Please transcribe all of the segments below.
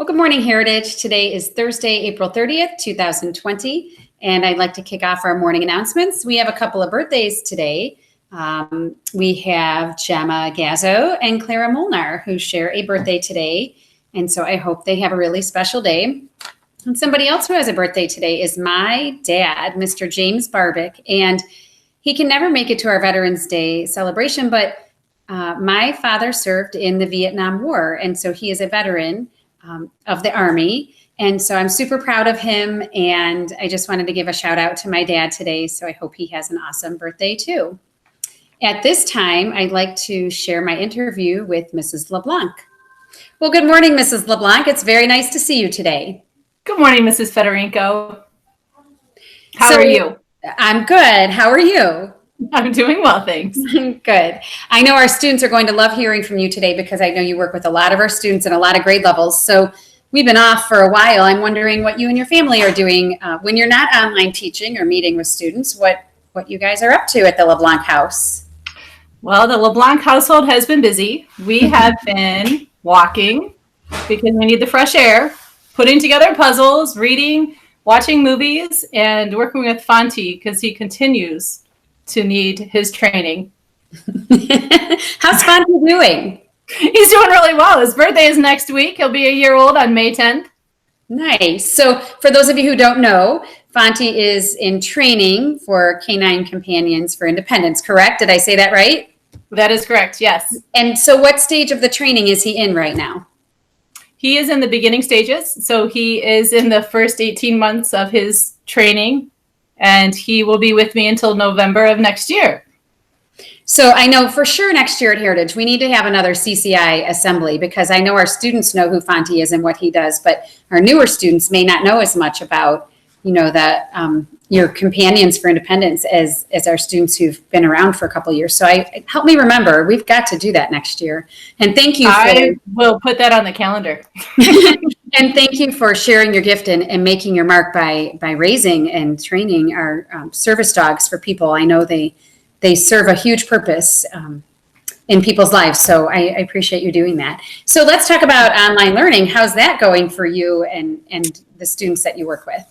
Good morning, Heritage. Today is Thursday, April 30th, 2020, and I'd like to kick off our morning announcements. We have a couple of birthdays today. We have Gemma Gazzo and Clara Molnar who share a birthday today, and so I hope they have a really special day. And somebody else who has a birthday today is my dad, Mr. James Barbick, and he can never make it to our Veterans Day celebration, but my father served in the Vietnam War, and so he is a veteran of the Army. And so I'm super proud of him. And I just wanted to give a shout out to my dad today. So I hope he has an awesome birthday too. At this time, I'd like to share my interview with Mrs. LeBlanc. Well, good morning, Mrs. LeBlanc. It's very nice to see you today. Good morning, Mrs. Federico. How are you? I'm good. How are you? I'm doing well, thanks. Good. I know our students are going to love hearing from you today because I know you work with a lot of our students in a lot of grade levels. So we've been off for a while. I'm wondering what you and your family are doing when you're not online teaching or meeting with students, what you guys are up to at the LeBlanc house. Well, the LeBlanc household has been busy. We have been walking because we need the fresh air, putting together puzzles, reading, watching movies, and working with Fonty because he continues to need his training. How's Fonty doing? He's doing really well. His birthday is next week. He'll be a year old on May 10th. Nice. So for those of you who don't know, Fonty is in training for Canine Companions for Independence, correct? Did I say that right? That is correct, yes. And so what stage of the training is he in right now? He is in the beginning stages. So he is in the first 18 months of his training, and he will be with me until November of next year. So I know for sure next year at Heritage, we need to have another CCI assembly because I know our students know who Fonty is and what he does, but our newer students may not know as much about, your Companions for Independence as our students who've been around for a couple of years. So help me remember, we've got to do that next year. And thank you. I will put that on the calendar. And thank you for sharing your gift and making your mark by raising and training our service dogs for people. I know they serve a huge purpose in people's lives. So I appreciate you doing that. So let's talk about online learning. How's that going for you and the students that you work with?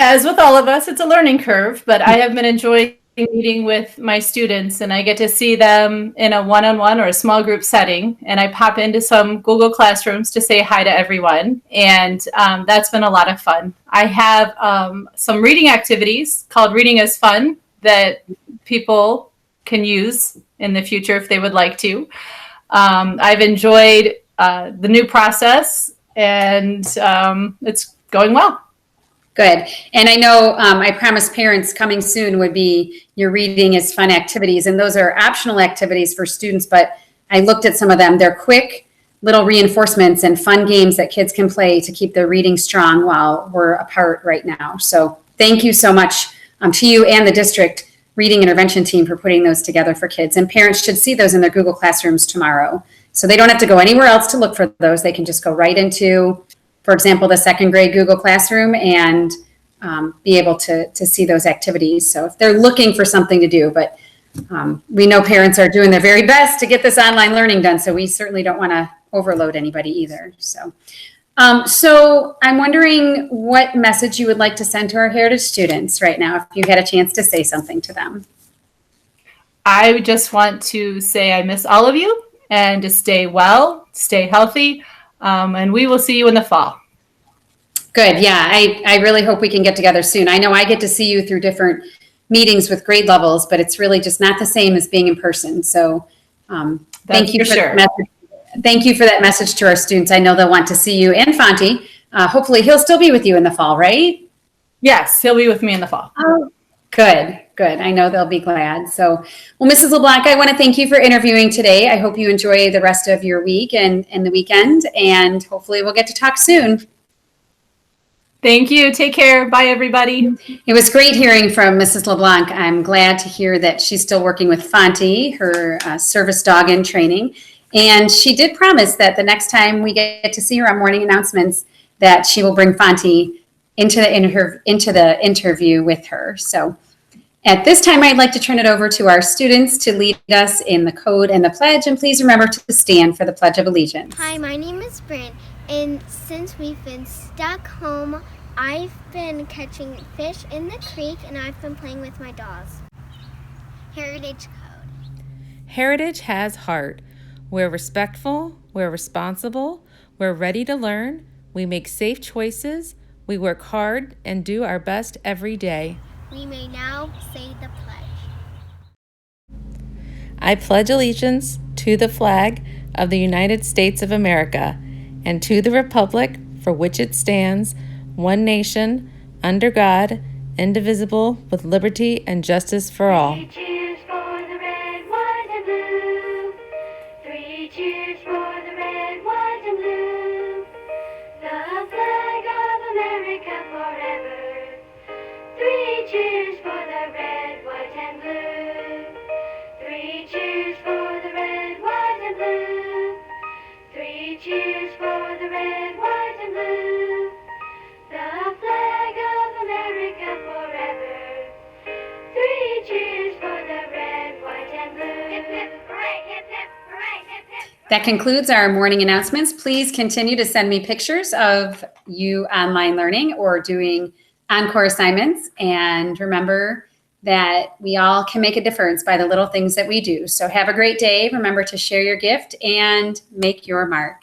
As with all of us, it's a learning curve, but I have been enjoying meeting with my students, and I get to see them in a one-on-one or a small group setting, and I pop into some Google Classrooms to say hi to everyone, and that's been a lot of fun. I have some reading activities called Reading is Fun that people can use in the future if they would like to. I've enjoyed the new process, and it's going well. Good. And I know I promised parents coming soon would be your Reading is Fun activities. And those are optional activities for students, but I looked at some of them. They're quick little reinforcements and fun games that kids can play to keep their reading strong while we're apart right now. So thank you so much to you and the district reading intervention team for putting those together for kids. And parents should see those in their Google Classrooms tomorrow. So they don't have to go anywhere else to look for those. They can just go right into, for example, the second grade Google Classroom and be able to see those activities. So if they're looking for something to do, but we know parents are doing their very best to get this online learning done. So we certainly don't want to overload anybody either. So I'm wondering what message you would like to send to our Heritage students right now, if you had a chance to say something to them. I just want to say I miss all of you and to stay well, stay healthy. And we will see you in the fall. Good. Yeah, I really hope we can get together soon. I know I get to see you through different meetings with grade levels, but it's really just not the same as being in person. So thank you for that message. Thank you for that message to our students. I know they'll want to see you and Fonty. Hopefully he'll still be with you in the fall, right? Yes, he'll be with me in the fall. Oh, good. I know they'll be glad. So, well, Mrs. LeBlanc, I want to thank you for interviewing today. I hope you enjoy the rest of your week and the weekend, and hopefully we'll get to talk soon. Thank you. Take care. Bye, everybody. It was great hearing from Mrs. LeBlanc. I'm glad to hear that she's still working with Fonty, her service dog in training. And she did promise that the next time we get to see her on morning announcements, that she will bring Fonty into the interview with her. So At this time, I'd like to turn it over to our students to lead us in the code and the pledge, and please remember to stand for the Pledge of Allegiance. Hi, my name is Bryn, and since we've been stuck home, I've been catching fish in the creek and I've been playing with my dolls. Heritage Code. Heritage has heart. We're respectful, we're responsible, we're ready to learn, we make safe choices, we work hard and do our best every day. We may now say the pledge. I pledge allegiance to the flag of the United States of America and to the republic for which it stands, one nation, under God, indivisible, with liberty and justice for all. Three cheers for the red, white, and blue. Three cheers for the red, white, and blue. The flag of America forever. Three cheers for the red, white, and blue. Three cheers for the red, white, and blue. Three cheers for the red, white, and blue. The flag of America forever. Three cheers for the red, white, and blue. Hip, hip, hooray, hip, hip, hooray, hip, hip. That concludes our morning announcements. Please continue to send me pictures of you online learning or doing encore assignments. And remember that we all can make a difference by the little things that we do. So have a great day. Remember to share your gift and make your mark.